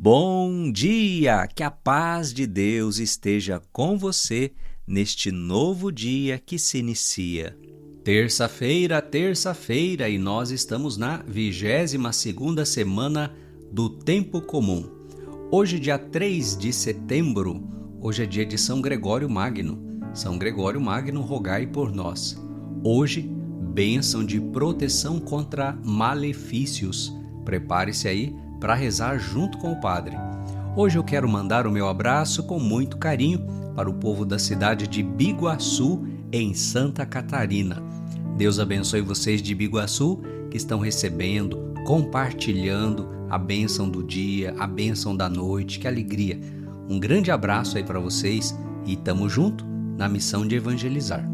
Bom dia! Que a paz de Deus esteja com você neste novo dia que se inicia. Terça-feira, e nós estamos na 22ª semana do Tempo Comum. Hoje, dia 3 de setembro, hoje é dia de São Gregório Magno. São Gregório Magno, rogai por nós. Hoje, bênção de proteção contra malefícios. Prepare-se aí para rezar junto com o Padre. Hoje eu quero mandar o meu abraço com muito carinho para o povo da cidade de Biguaçu, em Santa Catarina. Deus abençoe vocês de Biguaçu que estão recebendo, compartilhando a bênção do dia, a bênção da noite. Que alegria! Um grande abraço aí para vocês e tamo junto na missão de evangelizar.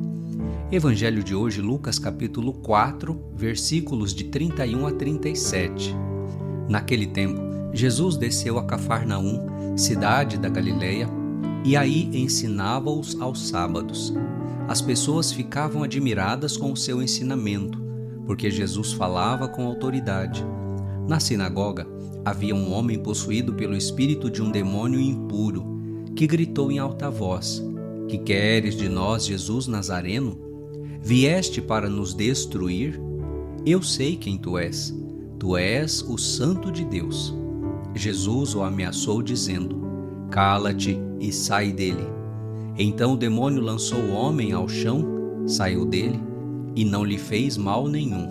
Evangelho de hoje, Lucas capítulo 4, versículos de 31 a 37. Naquele tempo, Jesus desceu a Cafarnaum, cidade da Galileia, e aí ensinava-os aos sábados. As pessoas ficavam admiradas com o seu ensinamento, porque Jesus falava com autoridade. Na sinagoga, havia um homem possuído pelo espírito de um demônio impuro, que gritou em alta voz: "Que queres de nós, Jesus Nazareno? Vieste para nos destruir? Eu sei quem tu és. Tu és o Santo de Deus." Jesus o ameaçou dizendo: "Cala-te e sai dele." Então o demônio lançou o homem ao chão, saiu dele e não lhe fez mal nenhum.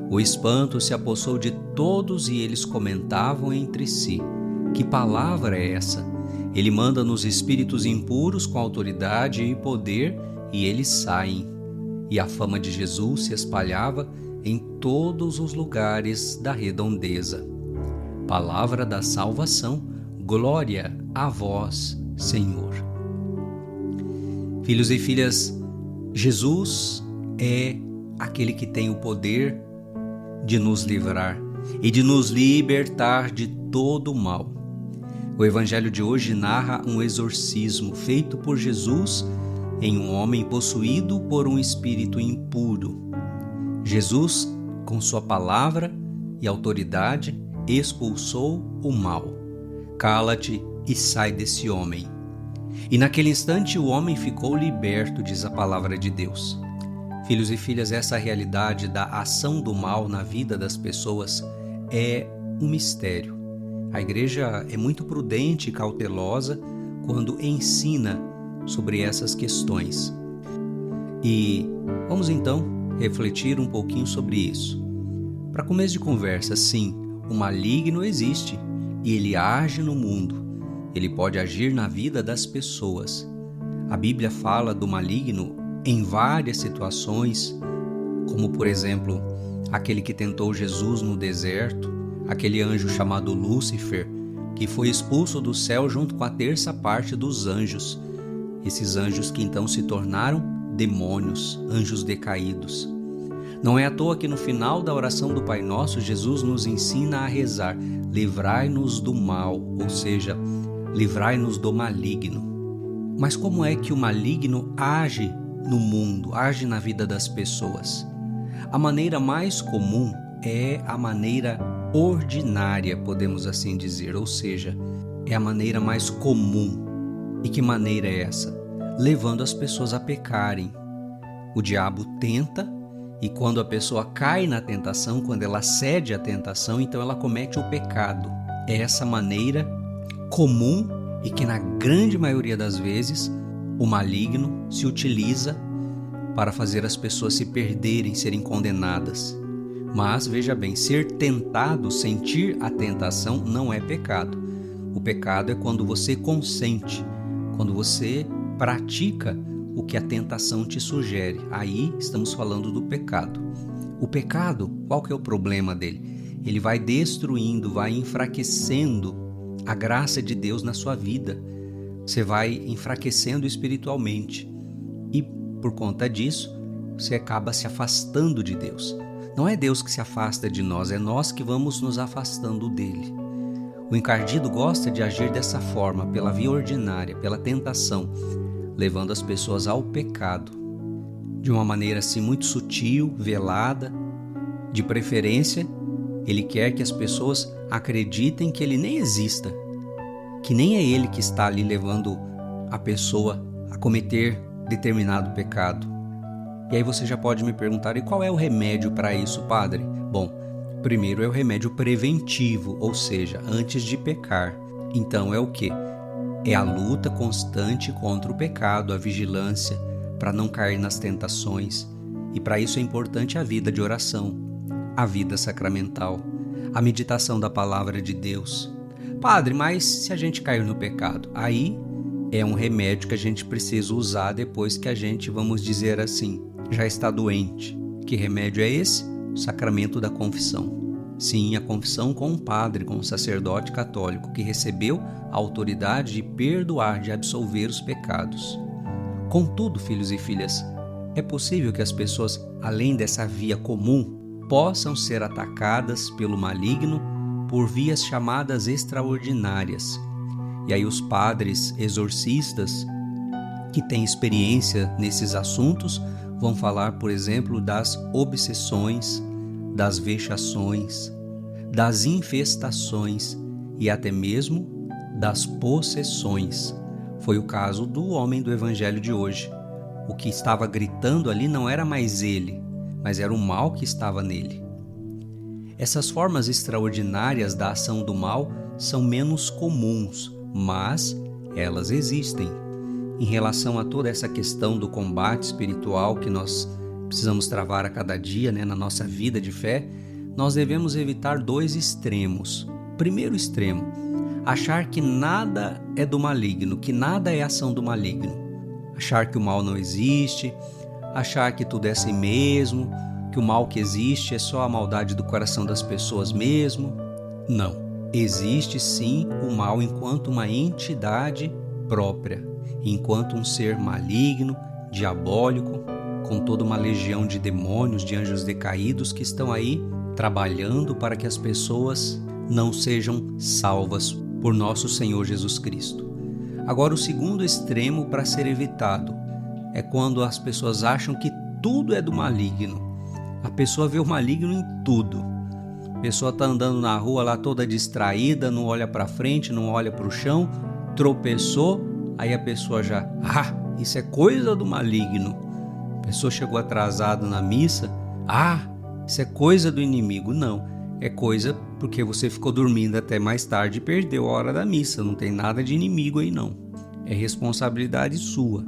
O espanto se apossou de todos e eles comentavam entre si: "Que palavra é essa? Ele manda nos espíritos impuros com autoridade e poder e eles saem." E a fama de Jesus se espalhava em todos os lugares da redondeza. Palavra da salvação, glória a vós, Senhor. Filhos e filhas, Jesus é aquele que tem o poder de nos livrar e de nos libertar de todo o mal. O Evangelho de hoje narra um exorcismo feito por Jesus em um homem possuído por um espírito impuro. Jesus, com sua palavra e autoridade, expulsou o mal. "Cala-te e sai desse homem." E naquele instante o homem ficou liberto, diz a palavra de Deus. Filhos e filhas, essa realidade da ação do mal na vida das pessoas é um mistério. A igreja é muito prudente e cautelosa quando ensina sobre essas questões. E vamos então refletir um pouquinho sobre isso. Para começo de conversa, sim, o maligno existe e ele age no mundo. Ele pode agir na vida das pessoas. A Bíblia fala do maligno em várias situações, como por exemplo, aquele que tentou Jesus no deserto, aquele anjo chamado Lúcifer, que foi expulso do céu junto com a terça parte dos anjos. Esses anjos que então se tornaram demônios, anjos decaídos. Não é à toa que no final da oração do Pai Nosso, Jesus nos ensina a rezar: "Livrai-nos do mal", ou seja, livrai-nos do maligno. Mas como é que o maligno age no mundo, age na vida das pessoas? A maneira mais comum é a maneira ordinária, podemos assim dizer, ou seja, é a maneira mais comum. E que maneira é essa? Levando as pessoas a pecarem. O diabo tenta, e quando a pessoa cai na tentação, quando ela cede à tentação, então ela comete o pecado. É essa maneira comum e que na grande maioria das vezes o maligno se utiliza para fazer as pessoas se perderem, serem condenadas. Mas veja bem, ser tentado, sentir a tentação não é pecado. O pecado é quando você consente, quando você pratica o que a tentação te sugere. Aí estamos falando do pecado. O pecado, qual que é o problema dele? Ele vai destruindo, vai enfraquecendo a graça de Deus na sua vida. Você vai enfraquecendo espiritualmente. E por conta disso, você acaba se afastando de Deus. Não é Deus que se afasta de nós, é nós que vamos nos afastando dele. O encardido gosta de agir dessa forma, pela via ordinária, pela tentação, levando as pessoas ao pecado, de uma maneira assim muito sutil, velada. De preferência, ele quer que as pessoas acreditem que ele nem exista, que nem é ele que está ali levando a pessoa a cometer determinado pecado. E aí você já pode me perguntar, e qual é o remédio para isso, padre? Bom, primeiro é o remédio preventivo, ou seja, antes de pecar. Então é o quê? É a luta constante contra o pecado, a vigilância, para não cair nas tentações. E para isso é importante a vida de oração, a vida sacramental, a meditação da palavra de Deus. Padre, mas se a gente cair no pecado, aí é um remédio que a gente precisa usar depois que a gente, vamos dizer assim, já está doente. Que remédio é esse? O sacramento da confissão. Sim, a confissão com um padre, com um sacerdote católico que recebeu a autoridade de perdoar, de absolver os pecados. Contudo, filhos e filhas, é possível que as pessoas, além dessa via comum, possam ser atacadas pelo maligno por vias chamadas extraordinárias. E aí os padres exorcistas, que têm experiência nesses assuntos, vão falar, por exemplo, das obsessões, das vexações, das infestações e até mesmo das possessões. Foi o caso do homem do evangelho de hoje. O que estava gritando ali não era mais ele, mas era o mal que estava nele. Essas formas extraordinárias da ação do mal são menos comuns, mas elas existem. Em relação a toda essa questão do combate espiritual que nós precisamos travar a cada dia, na nossa vida de fé, nós devemos evitar dois extremos. Primeiro extremo, achar que nada é do maligno, que nada é ação do maligno. Achar que o mal não existe, achar que tudo é assim mesmo, que o mal que existe é só a maldade do coração das pessoas mesmo. Não, existe sim o mal enquanto uma entidade própria, enquanto um ser maligno, diabólico, com toda uma legião de demônios, de anjos decaídos que estão aí trabalhando para que as pessoas não sejam salvas por nosso Senhor Jesus Cristo. Agora, o segundo extremo para ser evitado é quando as pessoas acham que tudo é do maligno. A pessoa vê o maligno em tudo. A pessoa está andando na rua lá toda distraída, não olha para frente, não olha para o chão, tropeçou, aí a pessoa já, isso é coisa do maligno. A pessoa chegou atrasada na missa, isso é coisa do inimigo. Não, é coisa porque você ficou dormindo até mais tarde e perdeu a hora da missa. Não tem nada de inimigo aí não, é responsabilidade sua.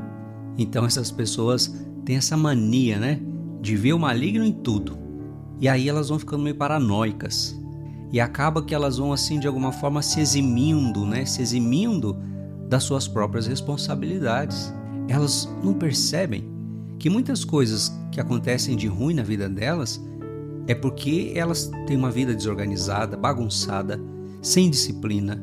Então essas pessoas têm essa mania, de ver o maligno em tudo. E aí elas vão ficando meio paranoicas. E acaba que elas vão assim de alguma forma se eximindo das suas próprias responsabilidades. Elas não percebem que muitas coisas que acontecem de ruim na vida delas é porque elas têm uma vida desorganizada, bagunçada, sem disciplina.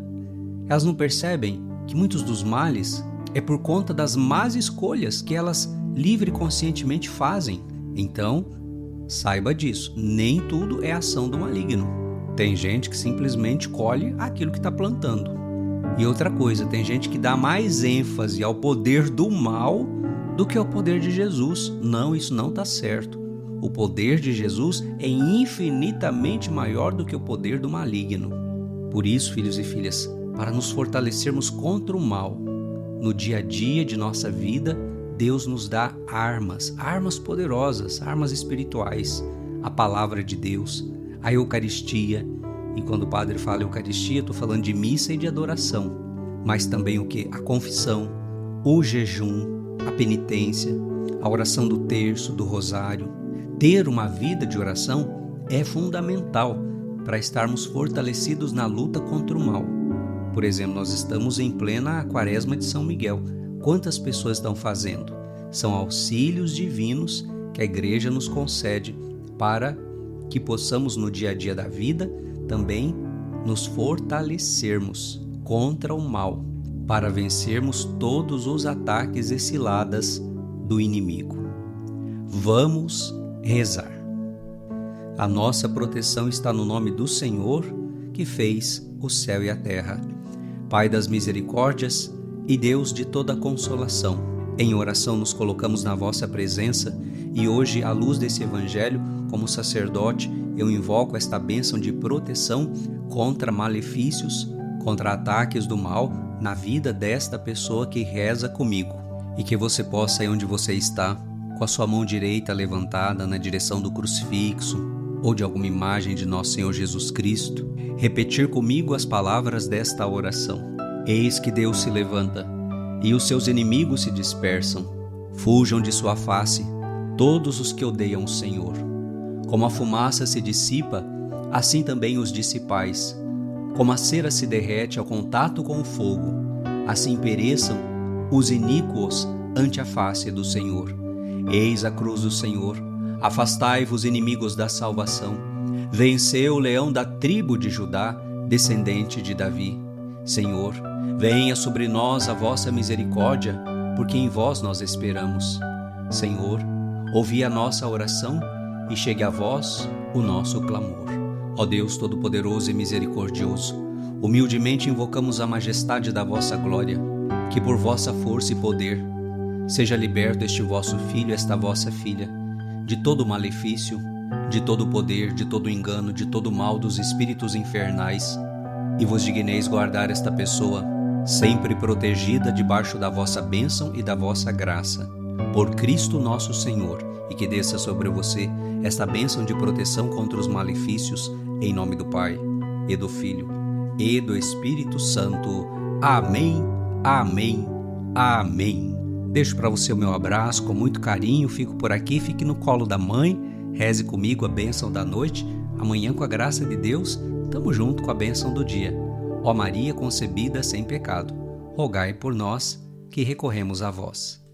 Elas não percebem que muitos dos males é por conta das más escolhas que elas livre e conscientemente fazem. Então, saiba disso, nem tudo é ação do maligno. Tem gente que simplesmente colhe aquilo que está plantando. E outra coisa, tem gente que dá mais ênfase ao poder do mal do que ao poder de Jesus. Não, isso não está certo. O poder de Jesus é infinitamente maior do que o poder do maligno. Por isso, filhos e filhas, para nos fortalecermos contra o mal, no dia a dia de nossa vida, Deus nos dá armas poderosas, armas espirituais, a palavra de Deus, a Eucaristia. E quando o padre fala Eucaristia, estou falando de missa e de adoração, mas também o que? A confissão, o jejum, a penitência, a oração do terço, do rosário. Ter uma vida de oração é fundamental para estarmos fortalecidos na luta contra o mal. Por exemplo, nós estamos em plena Quaresma de São Miguel. Quantas pessoas estão fazendo? São auxílios divinos que a Igreja nos concede para que possamos no dia a dia da vida também nos fortalecermos contra o mal, para vencermos todos os ataques e ciladas do inimigo. Vamos rezar. A nossa proteção está no nome do Senhor, que fez o céu e a terra. Pai das misericórdias e Deus de toda consolação, em oração nos colocamos na vossa presença e hoje, à luz desse evangelho, como sacerdote, eu invoco esta bênção de proteção contra malefícios, contra ataques do mal na vida desta pessoa que reza comigo, e que você possa, aí onde você está, com a sua mão direita levantada na direção do crucifixo ou de alguma imagem de nosso Senhor Jesus Cristo, repetir comigo as palavras desta oração. Eis que Deus se levanta, e os seus inimigos se dispersam. Fujam de sua face todos os que odeiam o Senhor. Como a fumaça se dissipa, assim também os dissipais. Como a cera se derrete ao contato com o fogo, assim pereçam os iníquos ante a face do Senhor. Eis a cruz do Senhor, afastai-vos, inimigos da salvação. Venceu o leão da tribo de Judá, descendente de Davi. Senhor, venha sobre nós a vossa misericórdia, porque em vós nós esperamos. Senhor, ouvi a nossa oração e chegue a vós o nosso clamor. Ó Deus Todo-Poderoso e Misericordioso, humildemente invocamos a majestade da vossa glória, que por vossa força e poder seja liberto este vosso filho, esta vossa filha, de todo malefício, de todo poder, de todo engano, de todo mal dos espíritos infernais, e vos digneis guardar esta pessoa, sempre protegida debaixo da vossa bênção e da vossa graça. Por Cristo nosso Senhor, e que desça sobre você esta bênção de proteção contra os malefícios, em nome do Pai, e do Filho, e do Espírito Santo. Amém, amém, amém. Deixo para você o meu abraço com muito carinho, fico por aqui, fique no colo da mãe, reze comigo a bênção da noite. Amanhã, com a graça de Deus, tamo junto com a bênção do dia. Ó Maria concebida sem pecado, rogai por nós que recorremos a vós.